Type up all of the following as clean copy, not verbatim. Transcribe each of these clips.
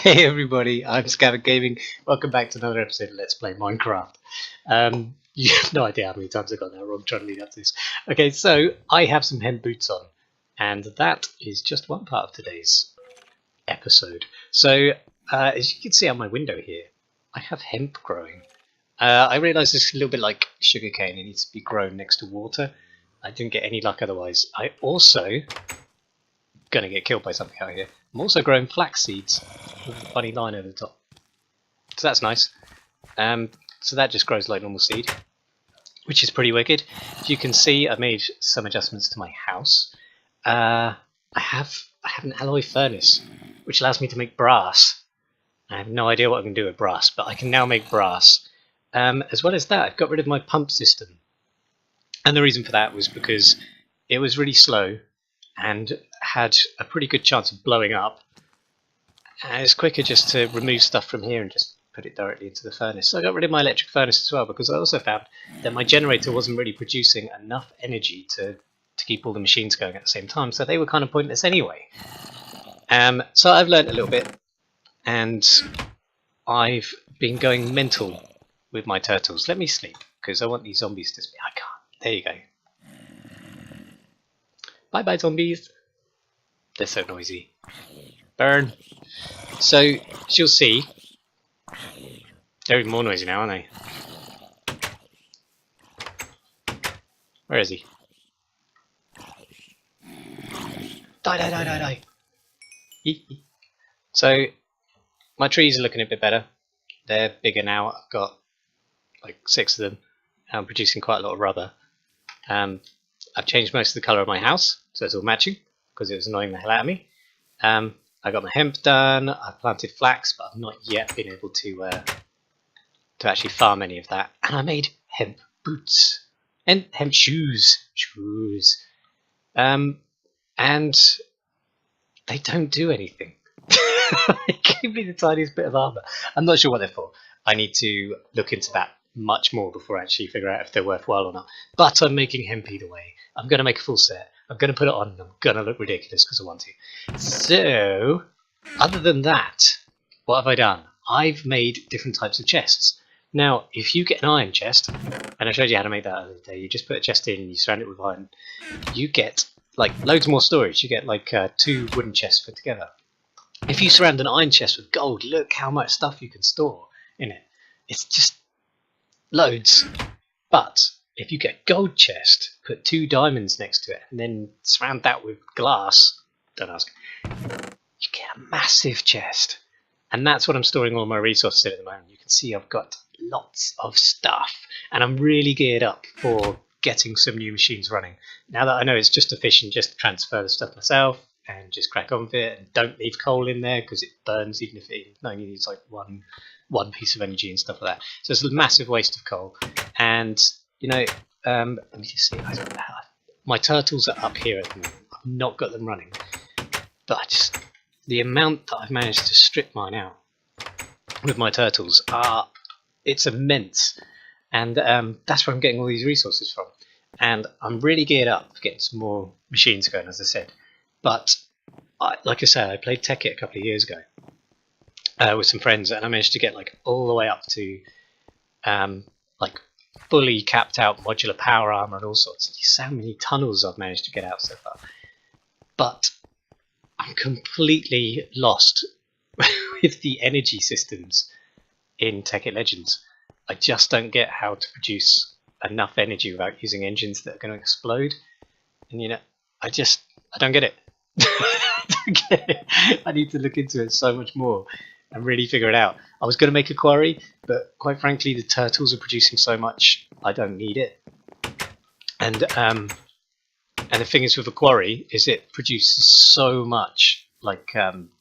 Hey everybody, I'm Scabards Gaming. Welcome back to another episode of Let's Play Minecraft. You have no idea how many times I got that wrong trying to lead up to this. Okay, so I have some hemp boots on, and that is just one part of today's episode. So, as you can see out my window here, I have hemp growing. I realise it's a little bit like sugarcane, it needs to be grown next to water. I didn't get any luck otherwise. I also gonna get killed by something out here. I'm also growing flax seeds with a funny line over the top, so that's nice. So that just grows like normal seed, which is pretty wicked. As you can see, I've made some adjustments to my house. I have an alloy furnace, which allows me to make brass. I have no idea what I can do with brass, but I can now make brass. As well as that, I've got rid of my pump system, and the reason for that was because it was really slow and had a pretty good chance of blowing up. And it's quicker just to remove stuff from here and just put it directly into the furnace. So I got rid of my electric furnace as well, because I also found that my generator wasn't really producing enough energy to keep all the machines going at the same time, so they were kind of pointless anyway. So I've learned a little bit, and I've been going mental with my turtles. Let me sleep, because I want these zombies to speak. I can't. There you go. Bye bye zombies. They're so noisy. Burn. So, as you'll see, they're even more noisy now, aren't they? Where is he? Die, die, die, die, die. So, my trees are looking a bit better. They're bigger now. I've got like 6 of them. I'm producing quite a lot of rubber. I've changed most of the colour of my house, so it's all matching, because it was annoying the hell out of me. I got my hemp done, I've planted flax, but I've not yet been able to actually farm any of that. And I made hemp boots and hemp shoes. And they don't do anything. They give me the tiniest bit of armour. I'm not sure what they're for. I need to look into that much more before I actually figure out if they're worthwhile or not. But I'm making hemp either way. I'm going to make a full set. I'm going to put it on and I'm going to look ridiculous because I want to. So, other than that, what have I done? I've made different types of chests. Now, if you get an iron chest, and I showed you how to make that the other day, you just put a chest in, you surround it with iron, you get like loads more storage. You get like 2 wooden chests put together. If you surround an iron chest with gold, look how much stuff you can store in it. It's just loads. But if you get a gold chest, put 2 diamonds next to it, and then surround that with glass, don't ask, you get a massive chest. And that's what I'm storing all my resources in at the moment. You can see I've got lots of stuff, and I'm really geared up for getting some new machines running. Now that I know it's just efficient, just transfer the stuff myself and just crack on with it, and don't leave coal in there because it burns, even if it only needs like one piece of energy and stuff like that. So it's a massive waste of coal. And you know, let me just see. My turtles are up here at the moment. I've not got them running, but the amount that I've managed to strip mine out with my turtles it's immense, and that's where I'm getting all these resources from. And I'm really geared up for getting some more machines going, as I said. But like I said, I played Tekkit a couple of years ago with some friends, and I managed to get like all the way up to like fully capped out modular power armor and all sorts. You see how many tunnels I've managed to get out so far. But I'm completely lost with the energy systems in Tekkit Legends. I just don't get how to produce enough energy without using engines that are going to explode. And you know, I don't get it. I don't get it. I need to look into it so much more and really figure it out. I was going to make a quarry, but quite frankly the turtles are producing so much I don't need it. And the thing is with a quarry is it produces so much like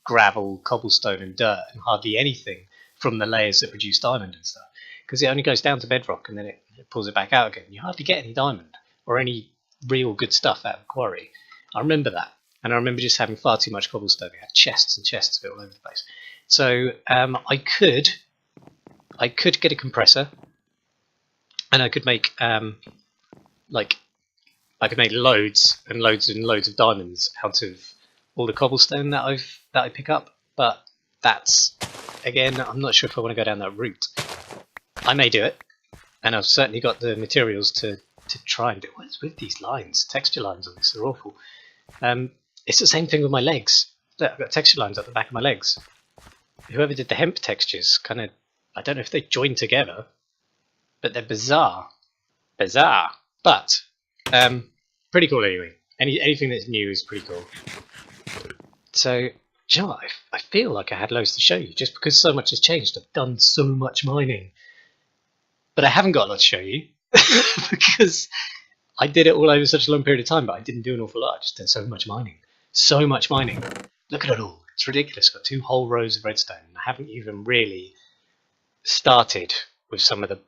gravel, cobblestone and dirt, and hardly anything from the layers that produce diamond and stuff, because it only goes down to bedrock and then it pulls it back out again. You hardly get any diamond or any real good stuff out of a quarry. I remember that, and I remember just having far too much cobblestone. We had chests and chests of it all over the place. So I could get a compressor, and I could make like I could make loads and loads and loads of diamonds out of all the cobblestone that I pick up. But that's, again, I'm not sure if I want to go down that route. I may do it, and I've certainly got the materials to try and do it. What's with these lines? Texture lines on this, they're awful. It's the same thing with my legs. Look, I've got texture lines up the back of my legs. Whoever did the hemp textures, kind of, I don't know if they join together, but they're bizarre. Bizarre. But, pretty cool anyway. Anything that's new is pretty cool. So, do you know what? I feel like I had loads to show you, just because so much has changed. I've done so much mining. But I haven't got a lot to show you, because I did it all over such a long period of time, but I didn't do an awful lot. I just did so much mining. So much mining. Look at it all. It's ridiculous. I've got 2 whole rows of redstone. I haven't even really started with some of the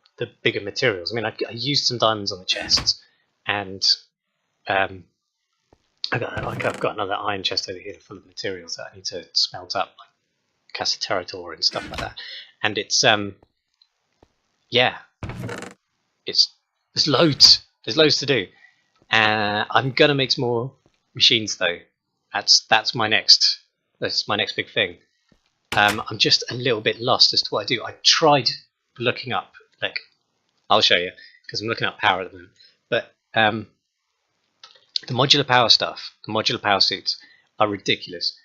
bigger materials. I mean, I used some diamonds on the chests, and I've got another iron chest over here full of materials that I need to smelt up, like cassiterite and stuff like that. And it's yeah, there's loads to do. I'm gonna make some more machines though. That's my next big thing. I'm just a little bit lost as to what I do. I tried looking up, like, I'll show you, because I'm looking up power at the moment, but the modular power stuff, the modular power suits, are ridiculous.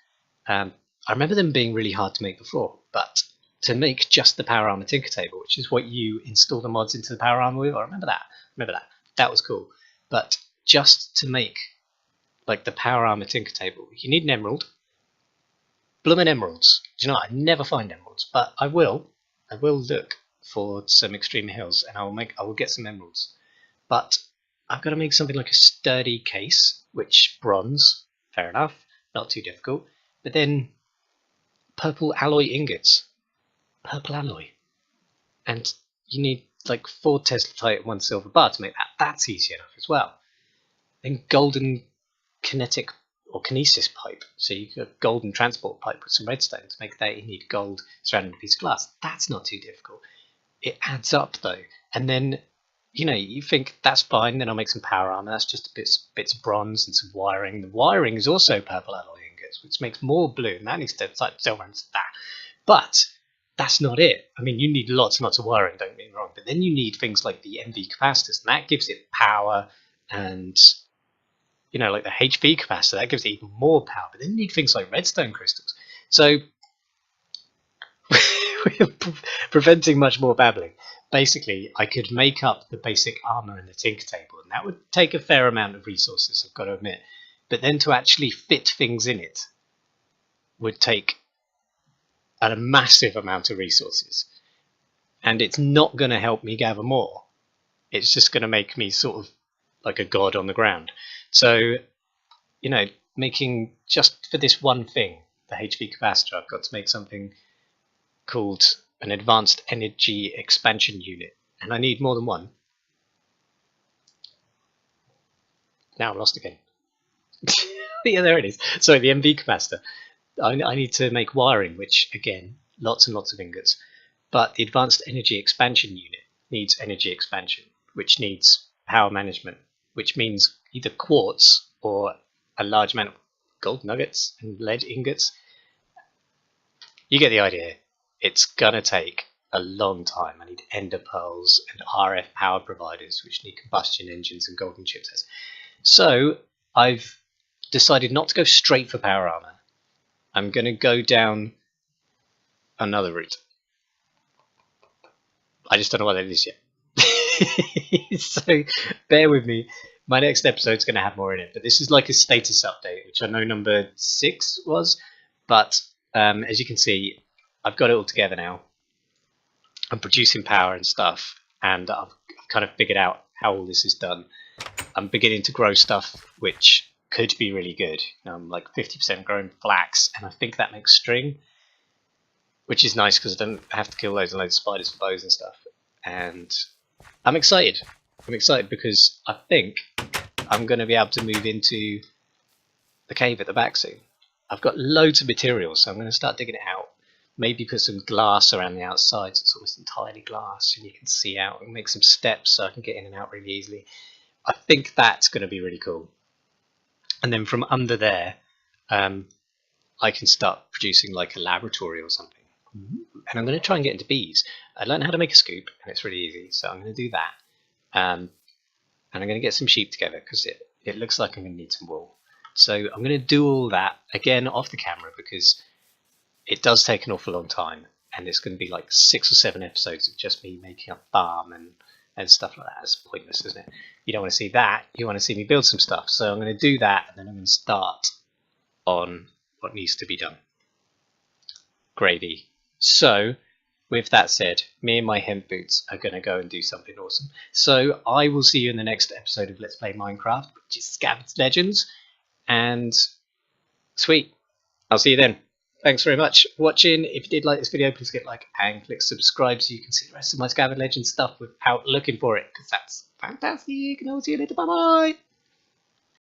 I remember them being really hard to make before, but to make just the power armor tinker table, which is what you install the mods into the power armor with, I remember that. That was cool. But just to make like the power armor tinker table, you need an emerald. Bloomin' emeralds. Do you know what? I never find emeralds, but I will look for some extreme hills, and I will get some emeralds. But I've got to make something like a sturdy case, which bronze, fair enough, not too difficult. But then purple alloy ingots, purple alloy, and you need like 4 teslatite and 1 silver bar to make that. That's easy enough as well. Then golden kinetic or kinesis pipe, so you got golden transport pipe with some redstone. To make that, you need gold surrounding a piece of glass. That's not too difficult. It adds up though, and then you think that's fine. Then I'll make some power armor. That's just bits of bronze and some wiring. The wiring is also purple alloy ingots, which makes more blue, and that needs to like silver and that. But that's not it. I mean, you need lots and lots of wiring. Don't get me wrong, but then you need things like the MV capacitors, and that gives it power, and like the HV capacitor, that gives it even more power. But then you need things like redstone crystals. So we're preventing much more babbling. Basically, I could make up the basic armor in the tinker table, and that would take a fair amount of resources, I've got to admit. But then to actually fit things in it would take a massive amount of resources. And it's not going to help me gather more. It's just going to make me sort of like a god on the ground. So, making just for this one thing, the HV capacitor, I've got to make something called an advanced energy expansion unit, and I need more than one. Now I'm lost again. Yeah, there it is. Sorry, the MV capacitor. I need to make wiring, which again, lots and lots of ingots. But the advanced energy expansion unit needs energy expansion, which needs power management, which means either quartz or a large amount of gold nuggets and lead ingots. You get the idea. It's gonna take a long time. I need ender pearls and RF power providers, which need combustion engines and golden chipsets. So I've decided not to go straight for power armor. I'm gonna go down another route. I just don't know what that is yet. So bear with me. My next episode's going to have more in it, but this is like a status update, which I know number 6 was. But as you can see, I've got it all together now. I'm producing power and stuff, and I've kind of figured out how all this is done. I'm beginning to grow stuff which could be really good. I'm like 50% growing flax, and I think that makes string, which is nice because I don't have to kill loads and loads of spiders for bows and stuff. And I'm excited. I'm excited because I think I'm going to be able to move into the cave at the back soon. I've got loads of materials, so I'm going to start digging it out. Maybe put some glass around the outside, so it's almost entirely glass, and you can see out, and make some steps so I can get in and out really easily. I think that's going to be really cool. And then from under there, I I can start producing like a laboratory or something. And I'm going to try and get into bees. I learned how to make a scoop, and it's really easy, so I'm going to do that. And I'm going to get some sheep together, because it looks like I'm going to need some wool. So I'm going to do all that, again, off the camera, because it does take an awful long time, and it's going to be like 6 or 7 episodes of just me making a farm and stuff like that. It's pointless, isn't it? You don't want to see that. You want to see me build some stuff. So I'm going to do that, and then I'm going to start on what needs to be done. Gravy. So, with that said, me and my hemp boots are going to go and do something awesome. So, I will see you in the next episode of Let's Play Minecraft, which is Scabards Legends. And, sweet. I'll see you then. Thanks very much for watching. If you did like this video, please get a like and click subscribe so you can see the rest of my Scabards Legends stuff without looking for it, because that's fantastic. And I'll see you later. Bye-bye.